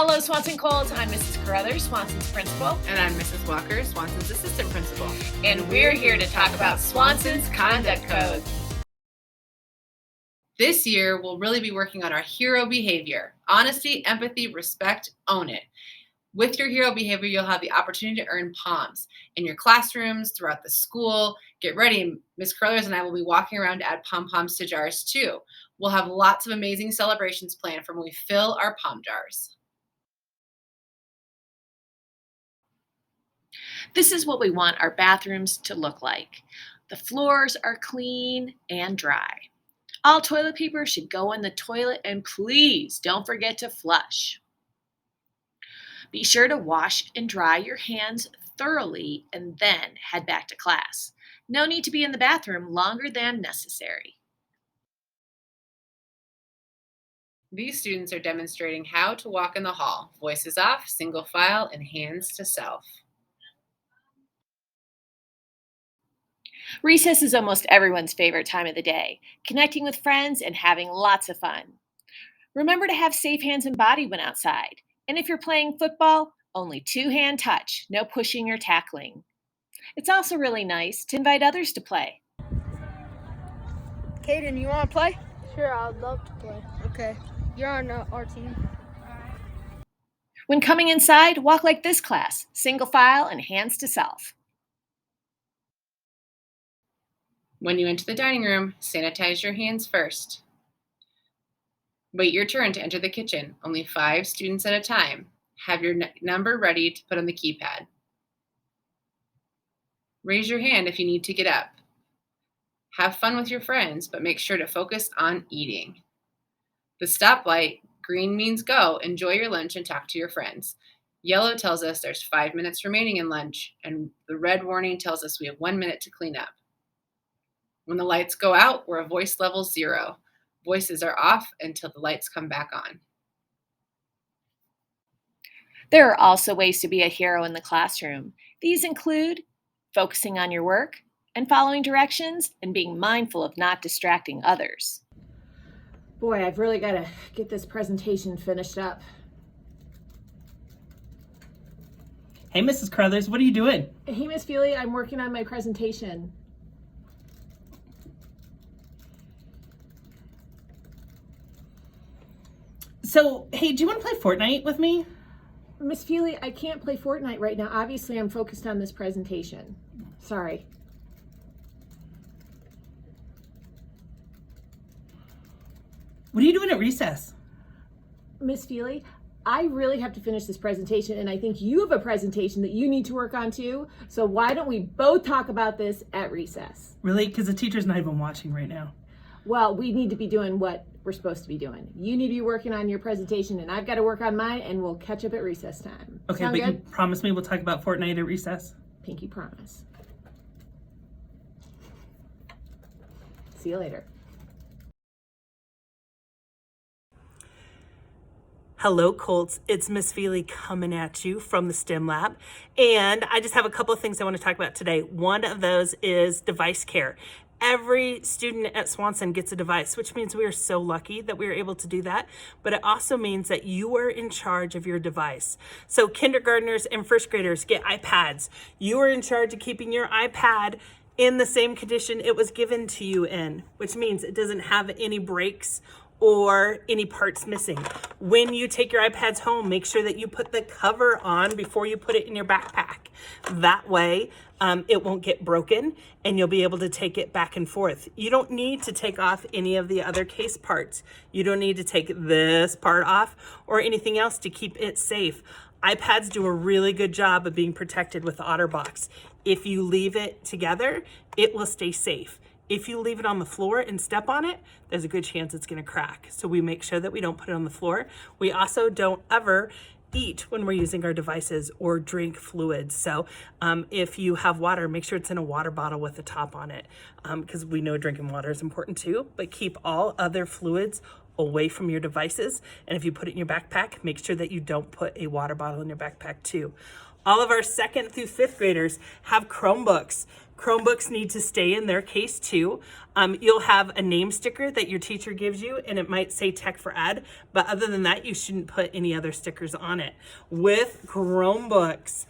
Hello, Swanson Colts. I'm Mrs. Carruthers, Swanson's principal. And I'm Mrs. Walker, Swanson's assistant principal. And we're here to talk about Swanson's Conduct Code. This year, we'll really be working on our hero behavior. Honesty, empathy, respect, own it. With your hero behavior, you'll have the opportunity to earn POMs in your classrooms, throughout the school. Get ready. Ms. Carruthers and I will be walking around to add pom-poms to jars too. We'll have lots of amazing celebrations planned for when we fill our POM jars. This is what we want our bathrooms to look like. The floors are clean and dry. All toilet paper should go in the toilet, and please don't forget to flush. Be sure to wash and dry your hands thoroughly and then head back to class. No need to be in the bathroom longer than necessary. These students are demonstrating how to walk in the hall. Voices off, single file, and hands to self. Recess is almost everyone's favorite time of the day, connecting with friends and having lots of fun. Remember to have safe hands and body when outside. And if you're playing football, only two-hand touch, no pushing or tackling. It's also really nice to invite others to play. Caden, you want to play? Sure, I'd love to play. Okay. You're on our team. When coming inside, walk like this class, single file and hands to self. When you enter the dining room, sanitize your hands first. Wait your turn to enter the kitchen. Only 5 students at a time. Have your number ready to put on the keypad. Raise your hand if you need to get up. Have fun with your friends, but make sure to focus on eating. The stoplight, green means go. Enjoy your lunch and talk to your friends. Yellow tells us there's 5 minutes remaining in lunch, and the red warning tells us we have 1 minute to clean up. When the lights go out, we're at voice level 0. Voices are off until the lights come back on. There are also ways to be a hero in the classroom. These include focusing on your work and following directions and being mindful of not distracting others. Boy, I've really got to get this presentation finished up. Hey, Mrs. Carruthers, what are you doing? Hey, Miss Feely, I'm working on my presentation. So, hey, do you want to play Fortnite with me? Miss Feely, I can't play Fortnite right now. Obviously, I'm focused on this presentation. Sorry. What are you doing at recess? Miss Feely, I really have to finish this presentation, and I think you have a presentation that you need to work on too. So why don't we both talk about this at recess? Really? Because the teacher's not even watching right now. Well, we need to be doing what we're supposed to be doing. You need to be working on your presentation, and I've got to work on mine, and we'll catch up at recess time. Okay, Sound but good? you promise me we'll talk about Fortnite at recess? Pinky promise. See you later. Hello, Colts. It's Miss Feely coming at you from the STEM Lab. And I just have a couple of things I want to talk about today. One of those is device care. Every student at Swanson gets a device, which means we are so lucky that we are able to do that. But it also means that you are in charge of your device. So kindergartners and first graders get iPads. You are in charge of keeping your iPad in the same condition it was given to you in, which means it doesn't have any breaks or any parts missing. When you take your iPads home, make sure that you put the cover on before you put it in your backpack. That way, it won't get broken and you'll be able to take it back and forth. You don't need to take off any of the other case parts. You don't need to take this part off or anything else to keep it safe. iPads do a really good job of being protected with the OtterBox. If you leave it together, it will stay safe. If you leave it on the floor and step on it, there's a good chance it's gonna crack. So we make sure that we don't put it on the floor. We also don't ever eat when we're using our devices or drink fluids. So if you have water, make sure it's in a water bottle with the top on it, because we know drinking water is important too, but keep all other fluids away from your devices. And if you put it in your backpack, make sure that you don't put a water bottle in your backpack too. All of our 2nd through 5th graders have Chromebooks. Chromebooks need to stay in their case too. You'll have a name sticker that your teacher gives you, and it might say Tech for Ed, but other than that, you shouldn't put any other stickers on it. With Chromebooks,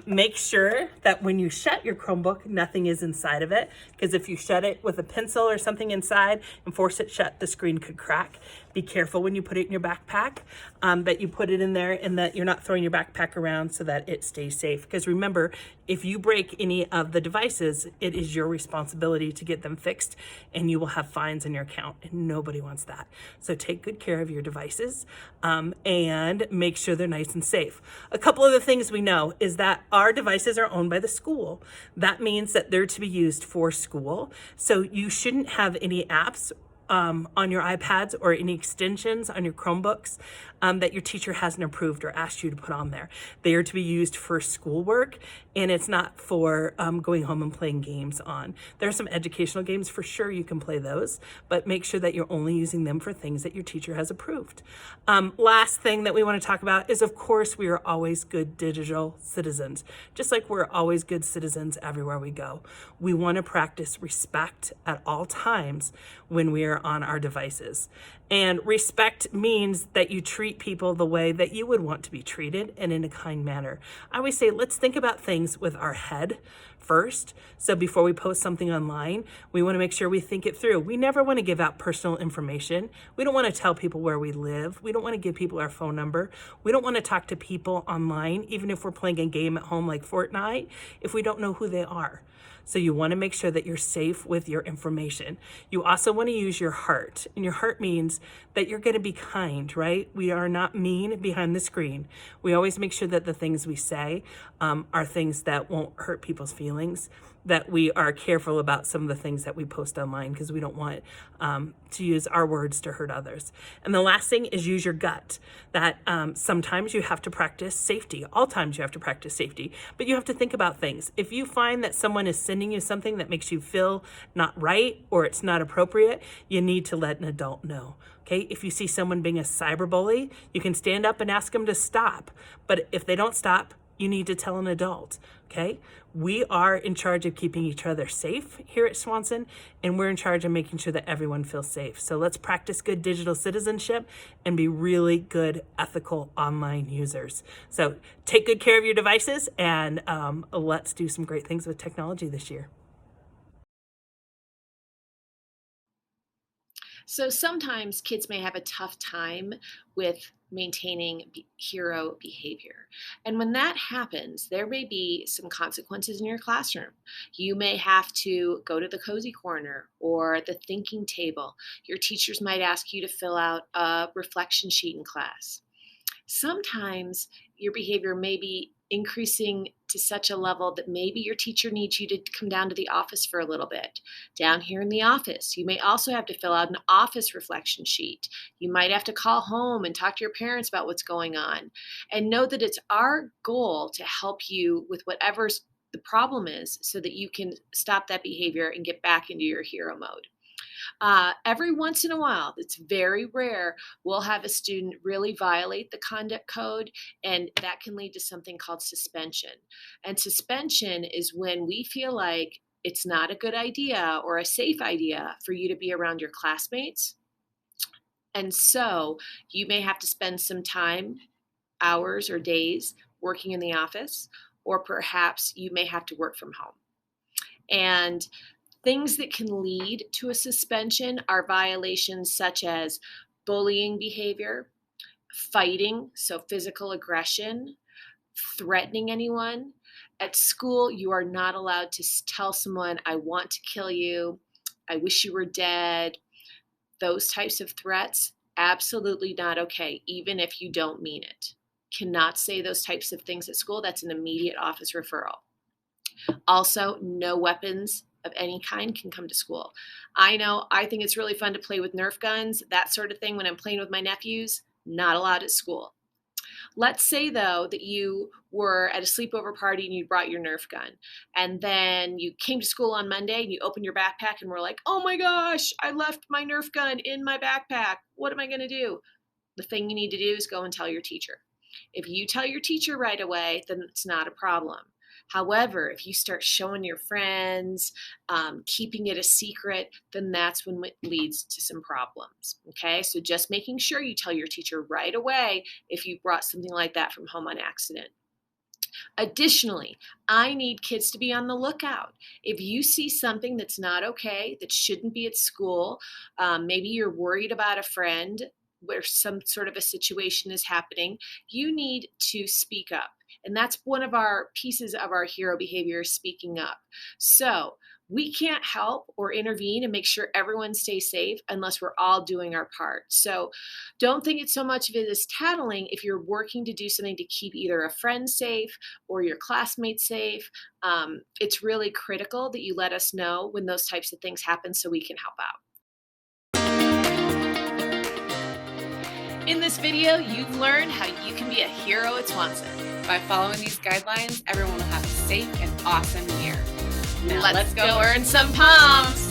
make sure that when you shut your Chromebook, nothing is inside of it, because if you shut it with a pencil or something inside and force it shut, the screen could crack. Be careful when you put it in your backpack, that you put it in there and that you're not throwing your backpack around so that it stays safe. Because remember, if you break any of the devices, it is your responsibility to get them fixed, and you will have fines in your account, and nobody wants that. So take good care of your devices, and make sure they're nice and safe. A couple of the things we know is that our devices are owned by the school. That means that they're to be used for school. So you shouldn't have any apps on your iPads or any extensions on your Chromebooks that your teacher hasn't approved or asked you to put on there. They are to be used for schoolwork, and it's not for going home and playing games on. There are some educational games, for sure you can play those, but make sure that you're only using them for things that your teacher has approved. Last thing that we want to talk about is, of course, we are always good digital citizens, just like we're always good citizens everywhere we go. We want to practice respect at all times when we are on our devices. And respect means that you treat people the way that you would want to be treated and in a kind manner. I always say, let's think about things with our head first. So before we post something online, we want to make sure we think it through. We never want to give out personal information. We don't want to tell people where we live. We don't want to give people our phone number. We don't want to talk to people online, even if we're playing a game at home like Fortnite, if we don't know who they are. So you want to make sure that you're safe with your information. You also want to use your heart. And your heart means that you're going to be kind, right? We are not mean behind the screen. We always make sure that the things we say are things that won't hurt people's feelings, that we are careful about some of the things that we post online, because we don't want to use our words to hurt others. And the last thing is use your gut. That sometimes you have to practice safety. All times you have to practice safety, but you have to think about things. If you find that someone is sending you something that makes you feel not right or it's not appropriate, you need to let an adult know. Okay, if you see someone being a cyberbully, you can stand up and ask them to stop. But if they don't stop, you need to tell an adult. Okay, we are in charge of keeping each other safe here at Swanson, and we're in charge of making sure that everyone feels safe. So let's practice good digital citizenship and be really good, ethical online users. So take good care of your devices, and let's do some great things with technology this year. So sometimes kids may have a tough time with maintaining hero behavior. And when that happens, there may be some consequences in your classroom. You may have to go to the cozy corner or the thinking table. Your teachers might ask you to fill out a reflection sheet in class. Sometimes your behavior may be increasing to such a level that maybe your teacher needs you to come down to the office for a little bit. Down here in the office, you may also have to fill out an office reflection sheet. You might have to call home and talk to your parents about what's going on. And know that it's our goal to help you with whatever's the problem is, so that you can stop that behavior and get back into your hero mode. Every once in a while, it's very rare, we'll have a student really violate the conduct code, and that can lead to something called suspension. And suspension is when we feel like it's not a good idea or a safe idea for you to be around your classmates. And so you may have to spend some time, hours or days, working in the office, or perhaps you may have to work from home. And things that can lead to a suspension are violations such as bullying behavior, fighting, so physical aggression, threatening anyone. At school, you are not allowed to tell someone, I want to kill you, I wish you were dead. Those types of threats, absolutely not okay, even if you don't mean it. Cannot say those types of things at school. That's an immediate office referral. Also, no weapons of any kind can come to school. I know, I think it's really fun to play with Nerf guns, that sort of thing when I'm playing with my nephews, not allowed at school. Let's say, though, that you were at a sleepover party and you brought your Nerf gun, and then you came to school on Monday and you opened your backpack and were like, oh my gosh, I left my Nerf gun in my backpack. What am I going to do? The thing you need to do is go and tell your teacher. If you tell your teacher right away, then it's not a problem. However, if you start showing your friends, keeping it a secret, then that's when it leads to some problems. Okay, so just making sure you tell your teacher right away if you brought something like that from home on accident. Additionally, I need kids to be on the lookout. If you see something that's not okay, that shouldn't be at school, maybe you're worried about a friend where some sort of a situation is happening, you need to speak up. And that's one of our pieces of our hero behavior, speaking up. So we can't help or intervene and make sure everyone stays safe unless we're all doing our part. So don't think it's so much of it as tattling if you're working to do something to keep either a friend safe or your classmates safe. It's really critical that you let us know when those types of things happen so we can help out. In this video, you've learned how you can be a hero at Swanson. By following these guidelines, everyone will have a safe and awesome year. Now Let's go earn some palms.